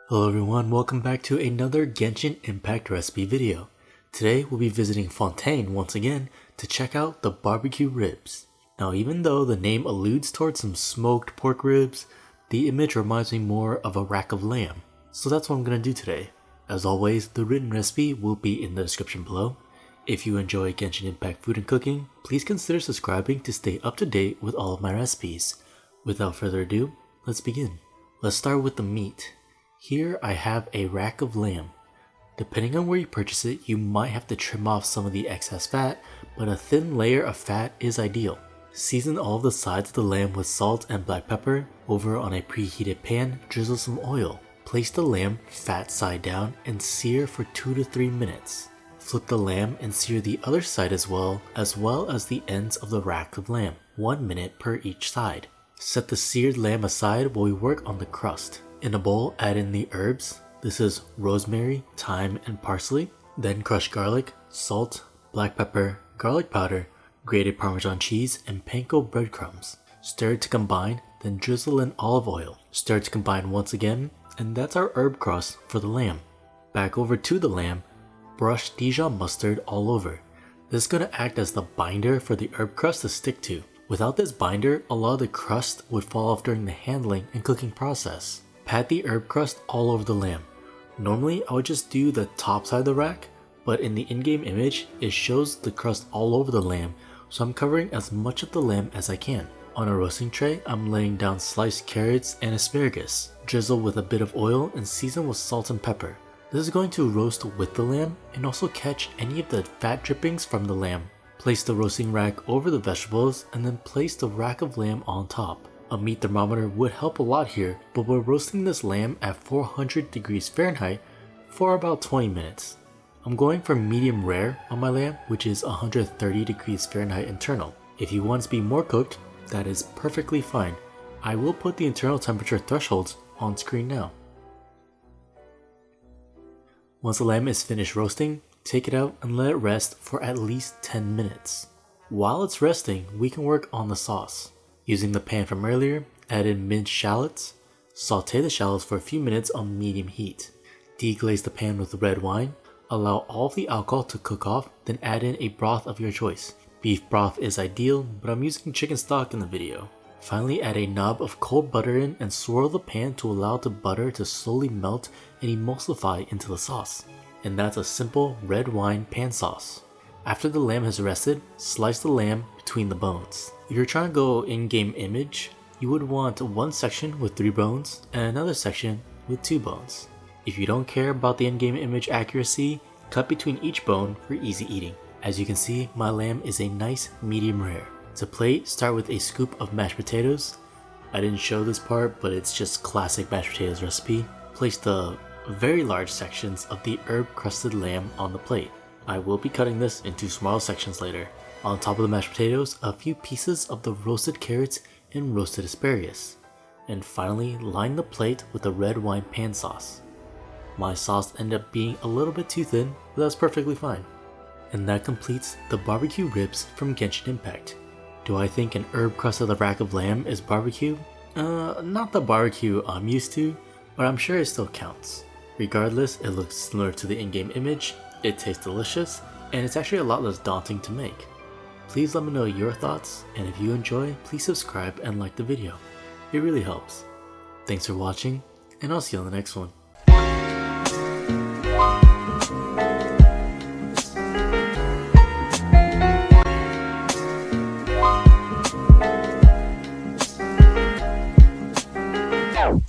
Hello everyone, welcome back to another Genshin Impact recipe video. Today we'll be visiting Fontaine once again to check out the barbecue ribs. Now even though the name alludes towards some smoked pork ribs, the image reminds me more of a rack of lamb. So that's what I'm going to do today. As always, the written recipe will be in the description below. If you enjoy Genshin Impact food and cooking, please consider subscribing to stay up to date with all of my recipes. Without further ado, let's begin. Let's start with the meat. Here I have a rack of lamb. Depending on where you purchase it, you might have to trim off some of the excess fat, but a thin layer of fat is ideal. Season all of the sides of the lamb with salt and black pepper. Over on a preheated pan, drizzle some oil. Place the lamb fat side down and sear for 2 to 3 minutes. Flip the lamb and sear the other side as well as the ends of the rack of lamb, 1 minute per each side. Set the seared lamb aside while we work on the crust. In a bowl, add in the herbs. This is rosemary, thyme, and parsley. Then crush garlic, salt, black pepper, garlic powder, grated parmesan cheese, and panko breadcrumbs. Stir to combine, then drizzle in olive oil. Stir to combine once again, and that's our herb crust for the lamb. Back over to the lamb, brush Dijon mustard all over. This is going to act as the binder for the herb crust to stick to. Without this binder, a lot of the crust would fall off during the handling and cooking process. Pat the herb crust all over the lamb. Normally I would just do the top side of the rack, but in the in-game image it shows the crust all over the lamb, so I'm covering as much of the lamb as I can. On a roasting tray, I'm laying down sliced carrots and asparagus. Drizzle with a bit of oil and season with salt and pepper. This is going to roast with the lamb and also catch any of the fat drippings from the lamb. Place the roasting rack over the vegetables and then place the rack of lamb on top. A meat thermometer would help a lot here, but we're roasting this lamb at 400 degrees Fahrenheit for about 20 minutes. I'm going for medium rare on my lamb, which is 130 degrees Fahrenheit internal. If you want it to be more cooked, that is perfectly fine. I will put the internal temperature thresholds on screen now. Once the lamb is finished roasting, take it out and let it rest for at least 10 minutes. While it's resting, we can work on the sauce. Using the pan from earlier, add in minced shallots. Saute the shallots for a few minutes on medium heat. Deglaze the pan with red wine. Allow all of the alcohol to cook off, then add in a broth of your choice. Beef broth is ideal, but I'm using chicken stock in the video. Finally, add a knob of cold butter in and swirl the pan to allow the butter to slowly melt and emulsify into the sauce. And that's a simple red wine pan sauce. After the lamb has rested, slice the lamb between the bones. If you're trying to go in-game image, you would want one section with 3 bones and another section with 2 bones. If you don't care about the in-game image accuracy, cut between each bone for easy eating. As you can see, my lamb is a nice medium rare. To plate, start with a scoop of mashed potatoes. I didn't show this part, but it's just classic mashed potatoes recipe. Place the very large sections of the herb crusted lamb on the plate. I will be cutting this into smaller sections later. On top of the mashed potatoes, a few pieces of the roasted carrots and roasted asparagus. And finally, line the plate with the red wine pan sauce. My sauce ended up being a little bit too thin, but that's perfectly fine. And that completes the barbecue ribs from Genshin Impact. Do I think an herb crust of the rack of lamb is barbecue? Not the barbecue I'm used to, but I'm sure it still counts. Regardless, it looks similar to the in-game image, it tastes delicious, and it's actually a lot less daunting to make. Please let me know your thoughts, and if you enjoy, please subscribe and like the video. It really helps. Thanks for watching, and I'll see you on the next one.